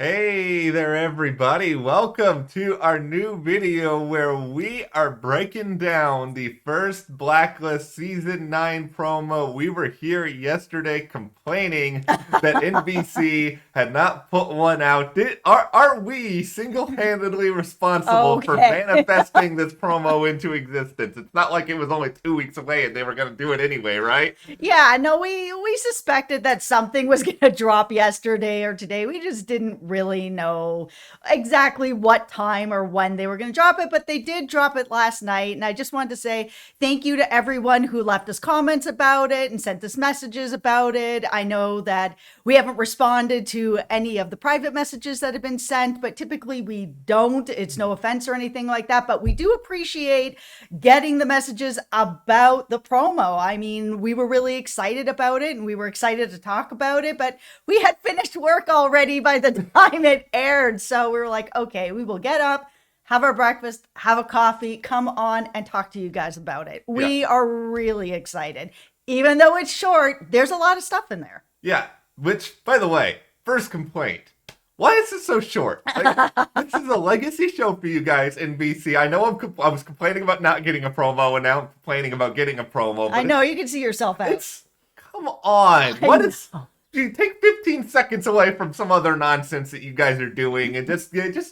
Hey there, everybody. Welcome to our new video where we are breaking down the first Blacklist Season 9 promo. We were here yesterday complaining that NBC had not put one out. Are we single-handedly responsible for Okay. manifesting this promo into existence? It's not like it was only 2 weeks away and they were going to do it anyway, right? Yeah, no, we suspected that something was going to drop yesterday or today. We just didn't really know exactly what time or when they were going to drop it, but they did drop it last night. And I just wanted to say thank you to everyone who left us comments about it and sent us messages about it. I know that we haven't responded to any of the private messages that have been sent, but typically we don't. It's no offense or anything like that, but we do appreciate getting the messages about the promo. I mean, we were really excited about it and we were excited to talk about it, but we had finished work already by the time it aired. So we were like, okay, we will get up, have our breakfast, have a coffee, come on and talk to you guys about it. Yeah. We are really excited. Even though it's short, there's a lot of stuff in there. Yeah. Which, by the way, first complaint. Why is it so short? Like, this is a legacy show for you guys, NBC. I know I was complaining about not getting a promo, and now I'm complaining about getting a promo. But I know you can see yourself out. come on. I What is? know. You take 15 seconds away from some other nonsense that you guys are doing, and just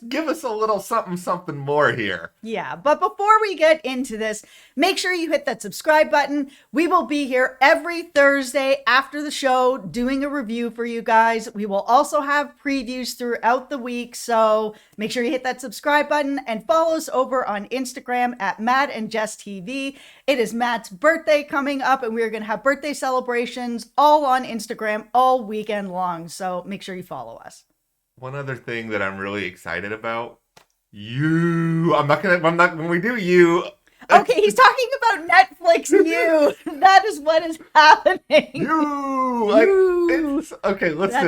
give us a little something more here. Yeah, but before we get into this, make sure you hit that subscribe button. We will be here every Thursday after the show doing a review for you guys. We will also have previews throughout the week, so make sure you hit that subscribe button and follow us over on Instagram at Matt and Jess TV. It is Matt's birthday coming up, and we're going to have birthday celebrations all on Instagram all weekend long, so make sure you follow us. One other thing that I'm really excited about. When we do you. Okay, he's talking about Netflix. You. That is what is happening. Okay, listen.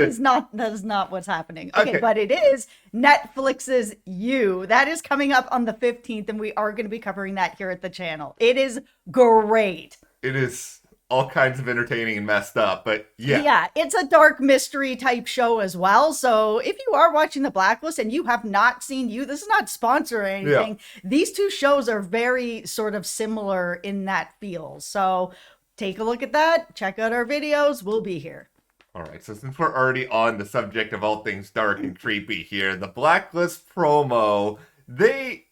That is not what's happening. Okay, Okay. but it is Netflix's You. That is coming up on the 15th, and we are going to be covering that here at the channel. It is great. It is all kinds of entertaining and messed up, but yeah. Yeah, it's a dark mystery type show as well. So if you are watching The Blacklist and you have not seen You, this is not sponsored or anything. Yeah. These two shows are very sort of similar in that feel. So take a look at that. Check out our videos. We'll be here. All right, so since we're already on the subject of all things dark and creepy here, the Blacklist promo,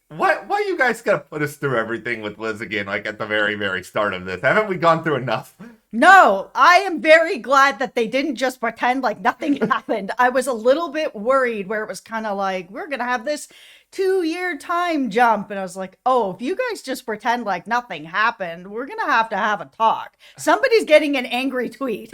why you guys gotta put us through everything with Liz again, like at the very, very start of this? Haven't we gone through enough? No, I am very glad that they didn't just pretend like nothing happened. I was a little bit worried where it was kind of like, we're going to have this 2-year time jump. And I was like, oh, if you guys just pretend like nothing happened, we're going to have a talk. Somebody's getting an angry tweet.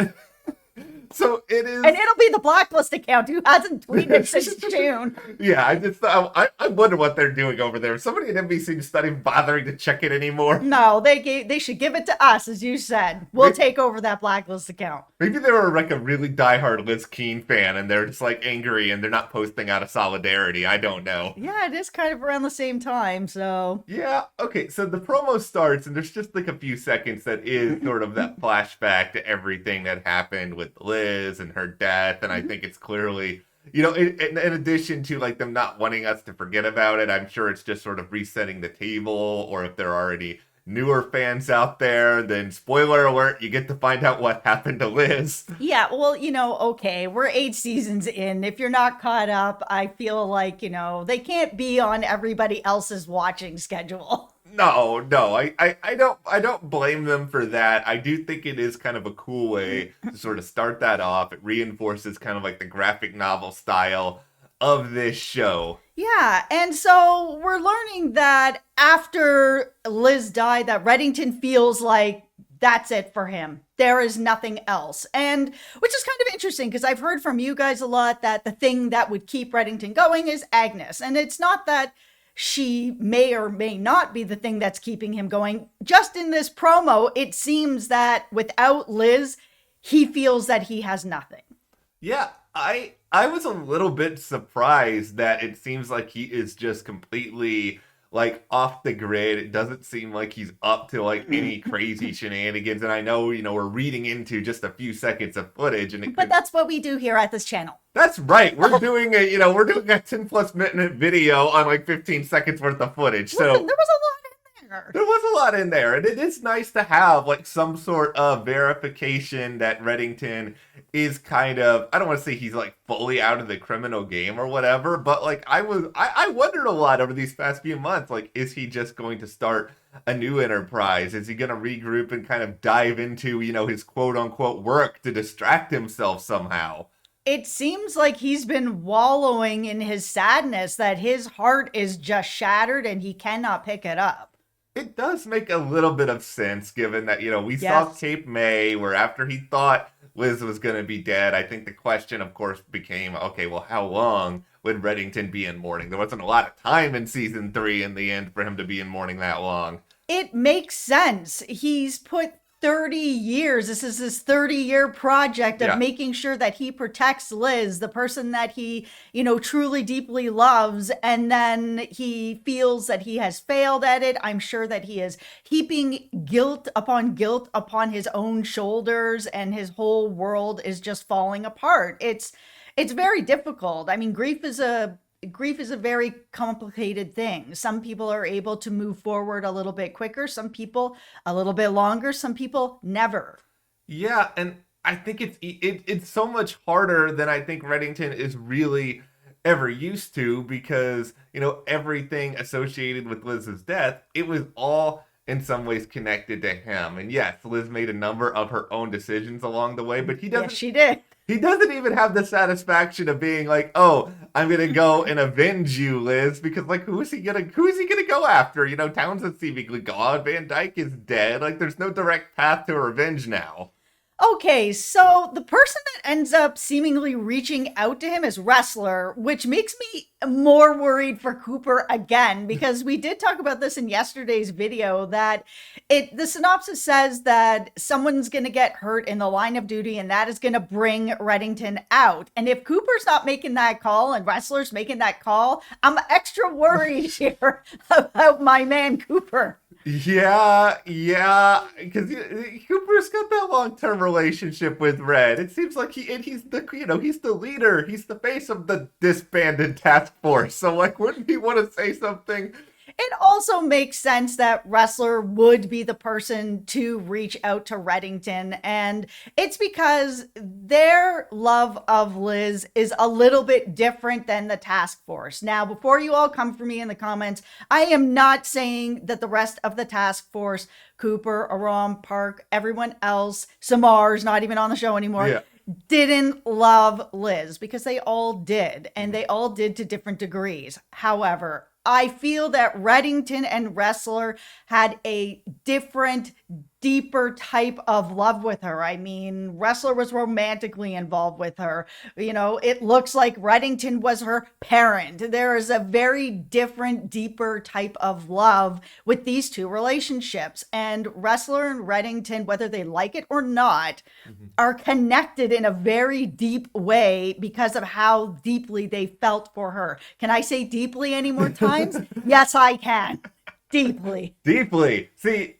So it is, and it'll be the Blacklist account who hasn't tweeted since June. Yeah, I wonder what they're doing over there. Somebody at NBC just not even bothering to check it anymore. No, they should give it to us, as you said. We'll take over that Blacklist account. Maybe they were like a really diehard Liz Keane fan, and they're just like angry, and they're not posting out of solidarity. I don't know. Yeah, it is kind of around the same time, so. Yeah, okay, so the promo starts, and there's just like a few seconds that is sort of that flashback to everything that happened with Liz and her death, and I think it's clearly, in addition to like them not wanting us to forget about it, I'm sure it's just sort of resetting the table, or if there are already newer fans out there, then spoiler alert, you get to find out what happened to Liz. Yeah, well, okay, we're 8 seasons in. If you're not caught up, I feel like, they can't be on everybody else's watching schedule. No, I don't blame them for that. I do think it is kind of a cool way to sort of start that off. It reinforces kind of like the graphic novel style of this show. Yeah, and so we're learning that after Liz died, that Reddington feels like that's it for him. There is nothing else. And which is kind of interesting because I've heard from you guys a lot that the thing that would keep Reddington going is Agnes. And it's not that she may or may not be the thing that's keeping him going. Just in this promo, it seems that without Liz, he feels that he has nothing. Yeah, I was a little bit surprised that it seems like he is just completely like off the grid. It doesn't seem like he's up to like any crazy shenanigans. And I know, we're reading into just a few seconds of footage, and But that's what we do here at this channel. That's right. We're doing a 10 plus minute video on like 15 seconds worth of footage. So Listen, there was a lot in there. There was a lot in there, and it is nice to have like some sort of verification that Reddington is kind of, I don't want to say he's like fully out of the criminal game or whatever, but like I wondered a lot over these past few months, like, is he just going to start a new enterprise? Is he going to regroup and kind of dive into, his quote unquote work to distract himself somehow? It seems like he's been wallowing in his sadness, that his heart is just shattered and he cannot pick it up. It does make a little bit of sense, given that, we saw Cape May, where after he thought Liz was going to be dead, I think the question, of course, became, okay, well, how long would Reddington be in mourning? There wasn't a lot of time in season 3 in the end for him to be in mourning that long. It makes sense. He's put 30 years. This is his 30-year project of making sure that he protects Liz, the person that he, truly deeply loves. And then he feels that he has failed at it. I'm sure that he is heaping guilt upon his own shoulders, and his whole world is just falling apart. It's very difficult. I mean, grief is a very complicated thing. Some people are able to move forward a little bit quicker, some people a little bit longer, some people never. Yeah, and I think it's so much harder than I think Reddington is really ever used to, because, everything associated with Liz's death, it was all in some ways connected to him. And yes, Liz made a number of her own decisions along the way, but he doesn't. Yes, she did. He doesn't even have the satisfaction of being like, oh, I'm going to go and avenge you, Liz, because, like, who is he going to go after? Townsend's seemingly gone. Van Dyke is dead. Like, there's no direct path to revenge now. Okay, so the person that ends up seemingly reaching out to him is Ressler, which makes me more worried for Cooper again, because we did talk about this in yesterday's video, that the synopsis says that someone's going to get hurt in the line of duty, and that is going to bring Reddington out. And if Cooper's not making that call and Ressler's making that call, I'm extra worried here about my man Cooper. Yeah, because Cooper's got that long-term relationship with Red. It seems like he's the leader, he's the face of the disbanded task force. So, like, wouldn't he want to say something? It also makes sense that Ressler would be the person to reach out to Reddington, and it's because their love of Liz is a little bit different than the task force. Now, before you all come for me in the comments, I am not saying that the rest of the task force, Cooper, Aram, Park, everyone else, Samar's not even on the show anymore, didn't love Liz, because they all did, and they all did to different degrees. However, I feel that Reddington and Ressler had a different, deeper type of love with her. I mean, Ressler was romantically involved with her. It looks like Reddington was her parent. There is a very different, deeper type of love with these two relationships. And Ressler and Reddington, whether they like it or not, are connected in a very deep way because of how deeply they felt for her. Can I say deeply any more times? Yes, I can. Deeply. See,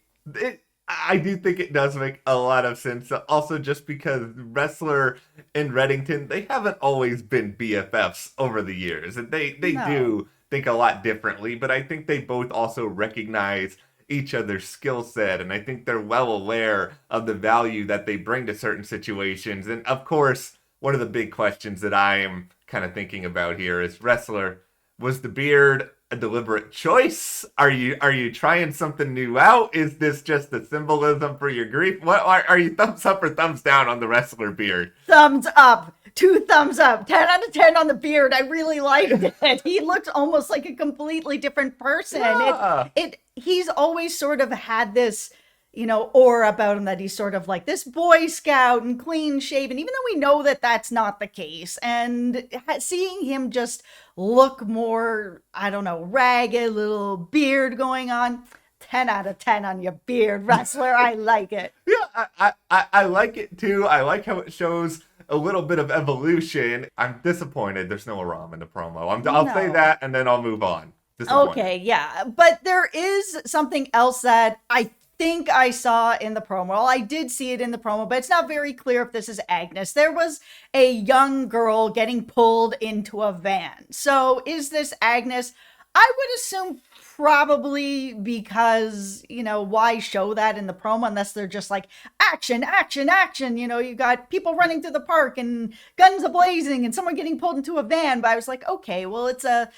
I do think it does make a lot of sense. Also, just because Ressler and Reddington, they haven't always been BFFs over the years. And they do think a lot differently, but I think they both also recognize each other's skill set, and I think they're well aware of the value that they bring to certain situations. And of course, one of the big questions that I am kind of thinking about here is, Ressler, was the beard a deliberate choice? Are you trying something new out? Is this just a symbolism for your grief? What are you, thumbs up or thumbs down on the Ressler beard? Thumbs up. 2 thumbs up. 10 out of 10 on the beard. I really liked it. He looked almost like a completely different person. Yeah. He's always sort of had this, aura about him, that he's sort of like this Boy Scout and clean shaven, even though we know that that's not the case. And seeing him just look more, I don't know, ragged, little beard going on. 10 out of 10 on your beard, Ressler. I like it. Yeah, I like it too. I like how it shows a little bit of evolution. I'm disappointed there's no Aram in the promo. I'll say that, and then I'll move on. Disappointed. Okay, yeah. But there is something else that I think I saw in the promo. Well, I did see it in the promo, but it's not very clear if this is Agnes. There was a young girl getting pulled into a van. So is this Agnes? I would assume probably because, why show that in the promo unless they're just like action, action, action. You got people running through the park and guns a-blazing and someone getting pulled into a van. But I was like, okay, well, it's a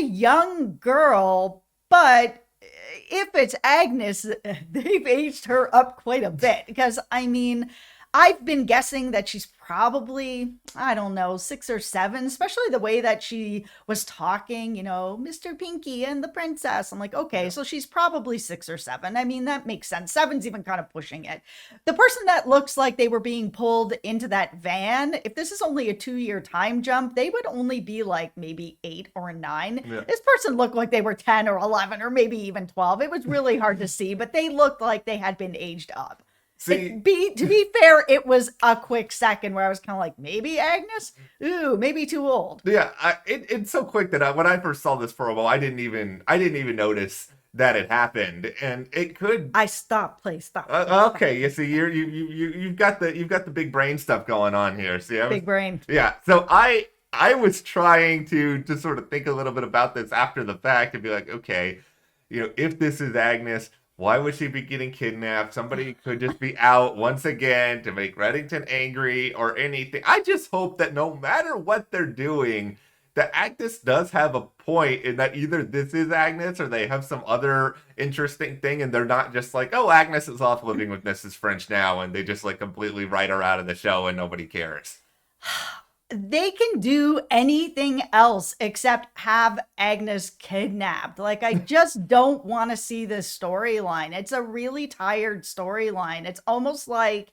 young girl, but if it's Agnes, they've aged her up quite a bit because, I've been guessing that she's probably, I don't know, 6 or 7, especially the way that she was talking, Mr. Pinky and the princess. I'm like, okay, so she's probably 6 or 7. That makes sense. 7's even kind of pushing it. The person that looks like they were being pulled into that van, if this is only a 2-year time jump, they would only be like maybe 8 or 9. Yeah. This person looked like they were 10 or 11 or maybe even 12. It was really hard to see, but they looked like they had been aged up. To be fair, it was a quick second where I was kind of like, maybe Agnes? Ooh, maybe too old. Yeah, it's so quick that when I first saw this promo, I didn't even notice that it happened, and it could. Stop. Okay, you see, you've got the big brain stuff going on here. See, big brain. Yeah, so I was trying to sort of think a little bit about this after the fact and be like, okay, if this is Agnes, why would she be getting kidnapped? Somebody could just be out once again to make Reddington angry or anything. I just hope that no matter what they're doing, that Agnes does have a point in that either this is Agnes or they have some other interesting thing and they're not just like, oh, Agnes is off living with Mrs. French now, and they just like completely write her out of the show and nobody cares. They can do anything else except have Agnes kidnapped. Like, I just don't want to see this storyline. It's a really tired storyline. It's almost like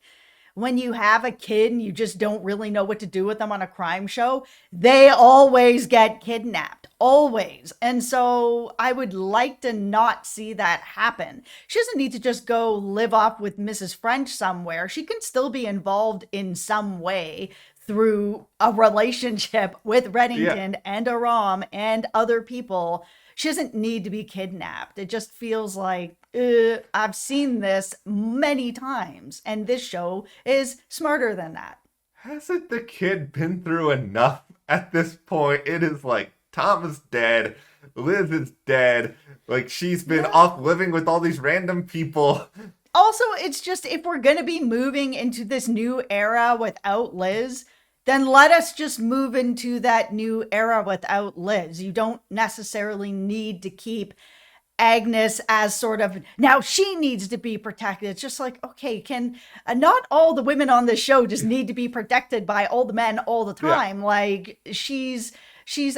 when you have a kid and you just don't really know what to do with them on a crime show, they always get kidnapped. Always. And so I would like to not see that happen. She doesn't need to just go live off with Mrs. French somewhere. She can still be involved in some way through a relationship with Reddington and Aram and other people. She doesn't need to be kidnapped. It just feels like, I've seen this many times, and this show is smarter than that. Hasn't the kid been through enough at this point? It is like, Tom is dead, Liz is dead, like she's been off living with all these random people. Also, it's just, if we're going to be moving into this new era without Liz, then let us just move into that new era without Liz. You don't necessarily need to keep Agnes as sort of, now she needs to be protected. It's just like, okay, can not all the women on this show just need to be protected by all the men all the time? Yeah. Like, she's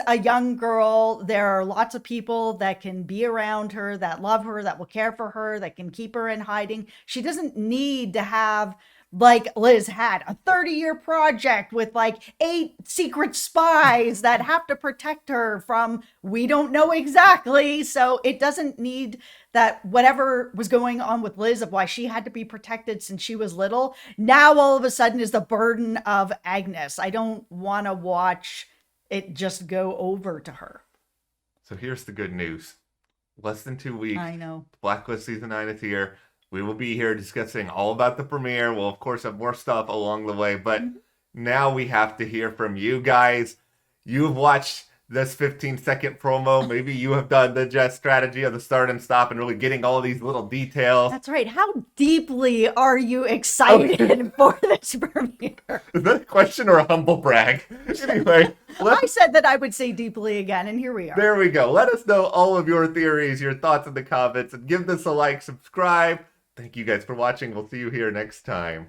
a young girl. There are lots of people that can be around her, that love her, that will care for her, that can keep her in hiding. She doesn't need to have, like Liz had, a 30-year project with like 8 secret spies that have to protect her from, we don't know exactly. So it doesn't need that, whatever was going on with Liz of why she had to be protected since she was little, now all of a sudden is the burden of Agnes. I don't want to watch it just go over to her. So here's the good news. Less than 2 weeks. I know. Blacklist season 9 is here. We will be here discussing all about the premiere. We'll, of course, have more stuff along the way. But now we have to hear from you guys. You've watched this 15-second promo. Maybe you have done the Jess strategy of the start and stop and really getting all these little details. That's right. How deeply are you excited for this premiere? Is that a question or a humble brag? Anyway. I said that I would say deeply again, and here we are. There we go. Let us know all of your theories, your thoughts in the comments, and give this a like, subscribe. Thank you guys for watching. We'll see you here next time.